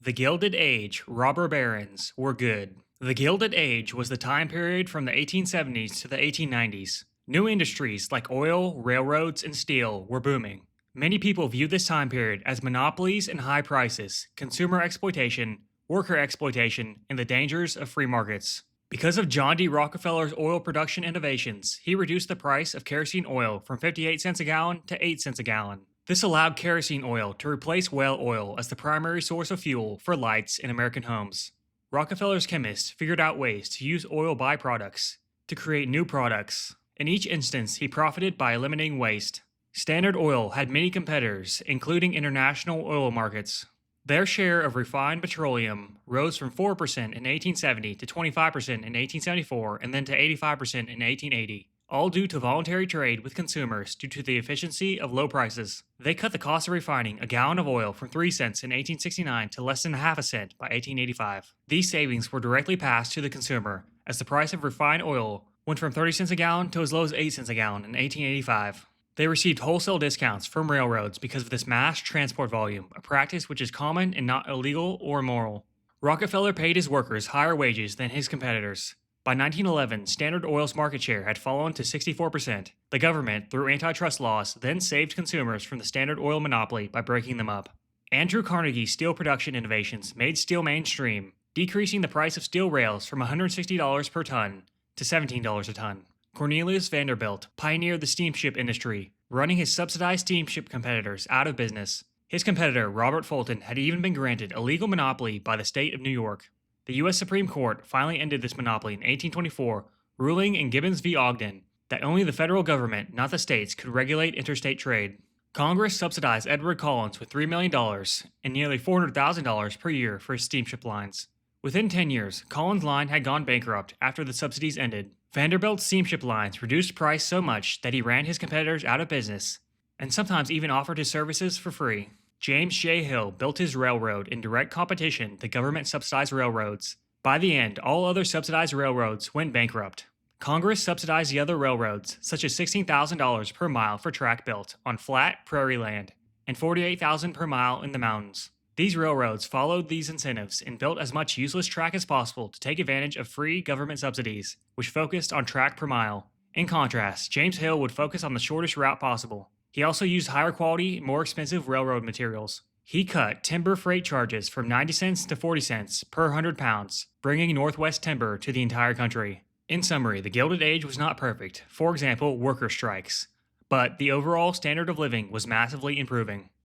The Gilded Age, robber barons, were good. The Gilded Age was the time period from the 1870s to the 1890s. New industries like oil, railroads, and steel were booming. Many people viewed this time period as monopolies and high prices, consumer exploitation, worker exploitation, and the dangers of free markets. Because of John D. Rockefeller's oil production innovations, he reduced the price of kerosene oil from 58 cents a gallon to 8 cents a gallon. This allowed kerosene oil to replace whale oil as the primary source of fuel for lights in American homes. Rockefeller's chemists figured out ways to use oil byproducts to create new products. In each instance, he profited by eliminating waste. Standard Oil had many competitors, including international oil markets. Their share of refined petroleum rose from 4% in 1870 to 25% in 1874 and then to 85% in 1880, all due to voluntary trade with consumers due to the efficiency of low prices. They cut the cost of refining a gallon of oil from 3 cents in 1869 to less than half a cent by 1885. These savings were directly passed to the consumer, as the price of refined oil went from 30 cents a gallon to as low as 8 cents a gallon in 1885. They received wholesale discounts from railroads because of this mass transport volume, a practice which is common and not illegal or immoral. Rockefeller paid his workers higher wages than his competitors. By 1911, Standard Oil's market share had fallen to 64%. The government, through antitrust laws, then saved consumers from the Standard Oil monopoly by breaking them up. Andrew Carnegie's steel production innovations made steel mainstream, decreasing the price of steel rails from $160 per ton to $17 a ton. Cornelius Vanderbilt pioneered the steamship industry, running his subsidized steamship competitors out of business. His competitor, Robert Fulton, had even been granted a legal monopoly by the state of New York. The U.S. Supreme Court finally ended this monopoly in 1824, ruling in Gibbons v. Ogden that only the federal government, not the states, could regulate interstate trade. Congress subsidized Edward Collins with $3 million and nearly $400,000 per year for his steamship lines. Within 10 years, Collins' line had gone bankrupt after the subsidies ended. Vanderbilt's steamship lines reduced price so much that he ran his competitors out of business, and sometimes even offered his services for free. James J. Hill built his railroad in direct competition to government-subsidized railroads. By the end, all other subsidized railroads went bankrupt. Congress subsidized the other railroads, such as $16,000 per mile for track built on flat prairie land, and $48,000 per mile in the mountains. These railroads followed these incentives and built as much useless track as possible to take advantage of free government subsidies, which focused on track per mile. In contrast, James Hill would focus on the shortest route possible. He also used higher quality, more expensive railroad materials. He cut timber freight charges from 90 cents to 40 cents per 100 pounds, bringing Northwest timber to the entire country. In summary, the Gilded Age was not perfect, for example, worker strikes, but the overall standard of living was massively improving.